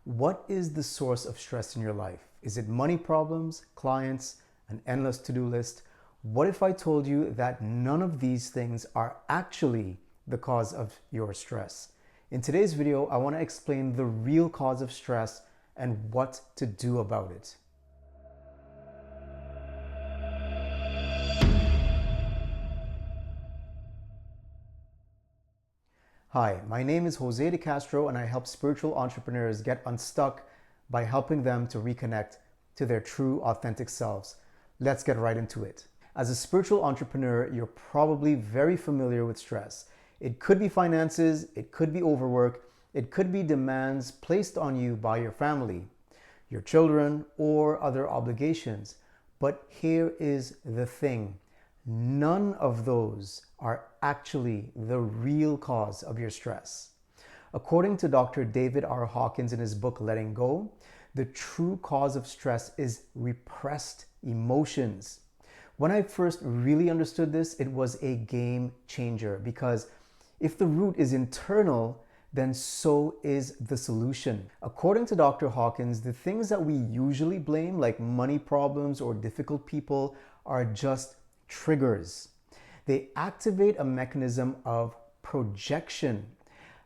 What is the source of stress in your life? Is it money problems, clients, an endless to-do list? What if I told you that none of these things are actually the cause of your stress? In today's video, I want to explain the real cause of stress and what to do about it. Hi, my name is Jose De Castro and I help spiritual entrepreneurs get unstuck by helping them to reconnect to their true, authentic selves. Let's get right into it. As a spiritual entrepreneur, you're probably very familiar with stress. It could be finances, it could be overwork, it could be demands placed on you by your family, your children, or other obligations. But here is the thing. None of those are actually the real cause of your stress. According to Dr. David R. Hawkins in his book, Letting Go, the true cause of stress is repressed emotions. When I first really understood this, it was a game changer because if the root is internal, then so is the solution. According to Dr. Hawkins, the things that we usually blame, like money problems or difficult people, are just triggers. They activate a mechanism of projection.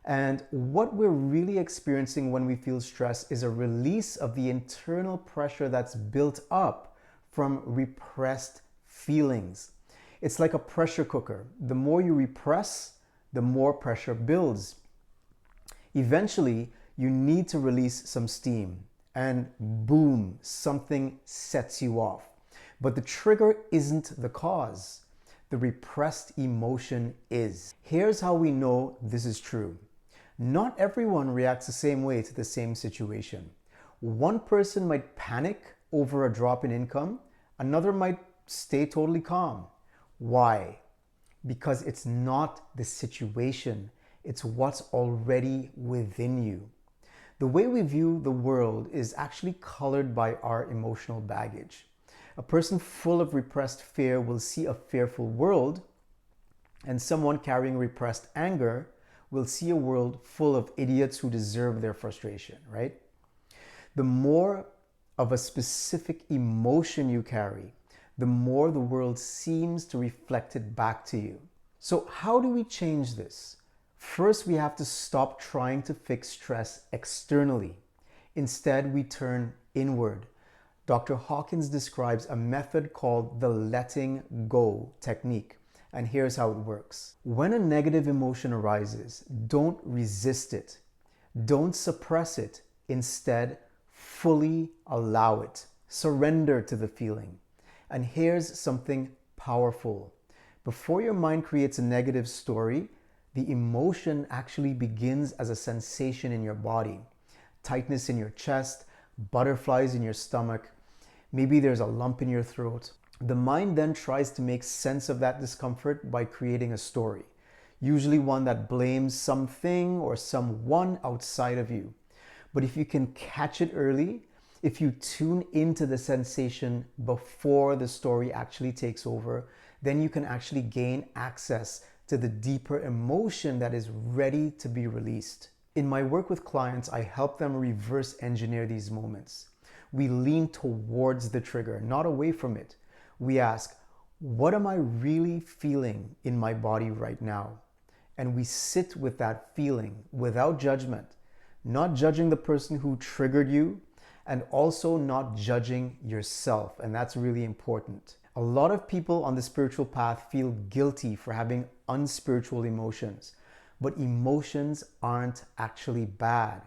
And what we're really experiencing when we feel stress is a release of the internal pressure that's built up from repressed feelings. It's like a pressure cooker. The more you repress, the more pressure builds. Eventually, you need to release some steam, and boom, something sets you off. But the trigger isn't the cause. The repressed emotion is. Here's how we know this is true. Not everyone reacts the same way to the same situation. One person might panic over a drop in income. Another might stay totally calm. Why? Because it's not the situation. It's what's already within you. The way we view the world is actually colored by our emotional baggage. A person full of repressed fear will see a fearful world, and someone carrying repressed anger will see a world full of idiots who deserve their frustration, right? The more of a specific emotion you carry, the more the world seems to reflect it back to you. So how do we change this? First, we have to stop trying to fix stress externally. Instead, we turn inward. Dr. Hawkins describes a method called the letting go technique, and here's how it works. When a negative emotion arises, don't resist it. Don't suppress it. Instead, fully allow it. Surrender to the feeling. And here's something powerful. Before your mind creates a negative story, the emotion actually begins as a sensation in your body. Tightness in your chest, butterflies in your stomach, maybe there's a lump in your throat. The mind then tries to make sense of that discomfort by creating a story, usually one that blames something or someone outside of you. But if you can catch it early, if you tune into the sensation before the story actually takes over, then you can actually gain access to the deeper emotion that is ready to be released. In my work with clients, I help them reverse engineer these moments. We lean towards the trigger, not away from it. We ask, what am I really feeling in my body right now? And we sit with that feeling without judgment, not judging the person who triggered you, and also not judging yourself. And that's really important. A lot of people on the spiritual path feel guilty for having unspiritual emotions, but emotions aren't actually bad.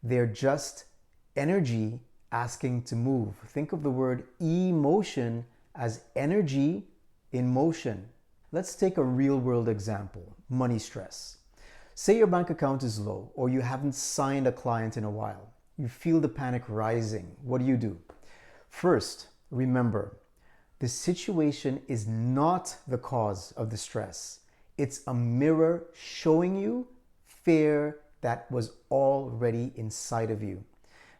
They're just energy asking to move. Think of the word emotion as energy in motion. Let's take a real world example, money stress. Say your bank account is low or you haven't signed a client in a while. You feel the panic rising. What do? First, remember, the situation is not the cause of the stress. It's a mirror showing you fear that was already inside of you.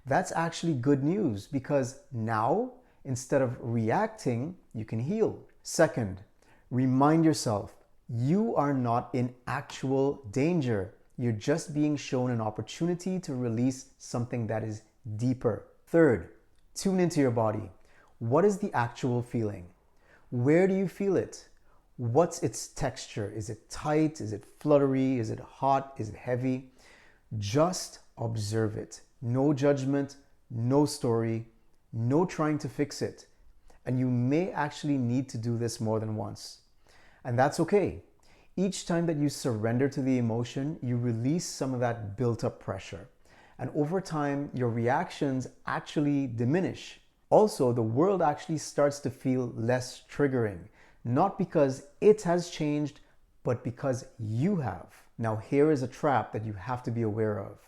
That's actually good news because now, instead of reacting, you can heal. Second, remind yourself, you are not in actual danger. You're just being shown an opportunity to release something that is deeper. Third, tune into your body. What is the actual feeling? Where do you feel it? What's its texture? Is it tight? Is it fluttery? Is it hot? Is it heavy? Just observe it. No judgment, no story, no trying to fix it. And you may actually need to do this more than once. And that's okay. Each time that you surrender to the emotion, you release some of that built up pressure. And over time, your reactions actually diminish. Also, the world actually starts to feel less triggering, not because it has changed, but because you have. Now, here is a trap that you have to be aware of.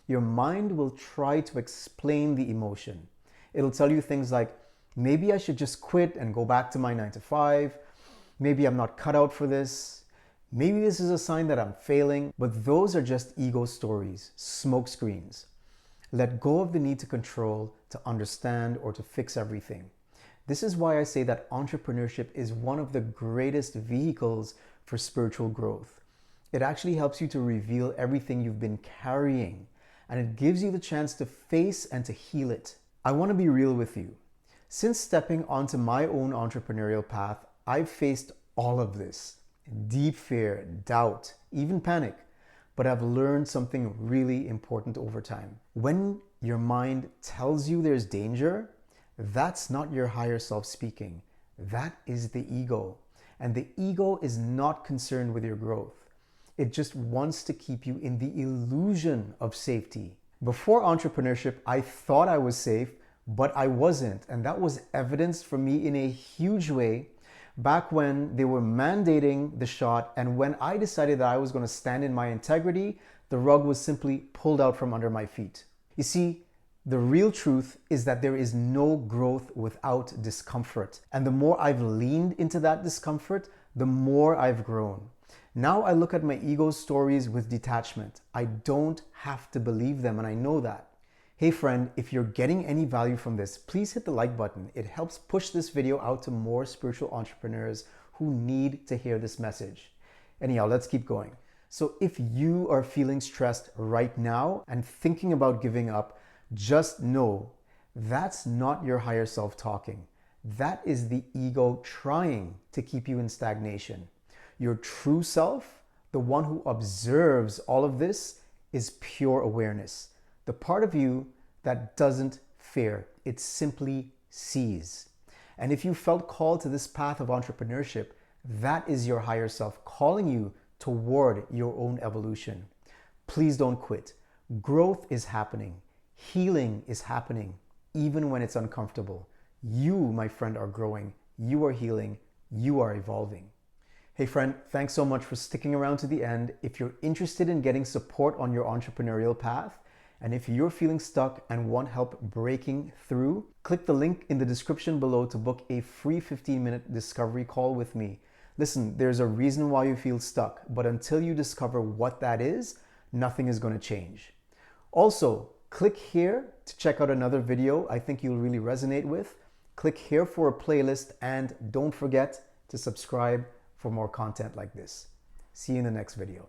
Your mind will try to explain the emotion. It'll tell you things like, maybe I should just quit and go back to my 9 to 5. Maybe I'm not cut out for this. Maybe this is a sign that I'm failing. But those are just ego stories, smoke screens. Let go of the need to control, to understand, or to fix everything. This is why I say that entrepreneurship is one of the greatest vehicles for spiritual growth. It actually helps you to reveal everything you've been carrying, and it gives you the chance to face and to heal it. I want to be real with you. Since stepping onto my own entrepreneurial path, I've faced all of this. Deep fear, doubt, even panic. But I've learned something really important over time. When your mind tells you there's danger, that's not your higher self speaking. That is the ego. And the ego is not concerned with your growth. It just wants to keep you in the illusion of safety. Before entrepreneurship, I thought I was safe, but I wasn't. And that was evidenced for me in a huge way back when they were mandating the shot, and when I decided that I was going to stand in my integrity, the rug was simply pulled out from under my feet. You see, the real truth is that there is no growth without discomfort. And the more I've leaned into that discomfort, the more I've grown. Now I look at my ego stories with detachment. I don't have to believe them, and I know that. Hey friend, if you're getting any value from this, please hit the like button. It helps push this video out to more spiritual entrepreneurs who need to hear this message. Anyhow, let's keep going. So if you are feeling stressed right now and thinking about giving up, just know that's not your higher self talking. That is the ego trying to keep you in stagnation. Your true self, the one who observes all of this, is pure awareness. The part of you that doesn't fear, it simply sees. And if you felt called to this path of entrepreneurship, that is your higher self calling you toward your own evolution. Please don't quit. Growth is happening. Healing is happening, even when it's uncomfortable. You, my friend, are growing. You are healing. You are evolving. Hey friend, thanks so much for sticking around to the end. If you're interested in getting support on your entrepreneurial path, and if you're feeling stuck and want help breaking through, click the link in the description below to book a free 15-minute discovery call with me. Listen, there's a reason why you feel stuck, but until you discover what that is, nothing is going to change. Also, click here to check out another video I think you'll really resonate with. Click here for a playlist, and don't forget to subscribe for more content like this. See you in the next video.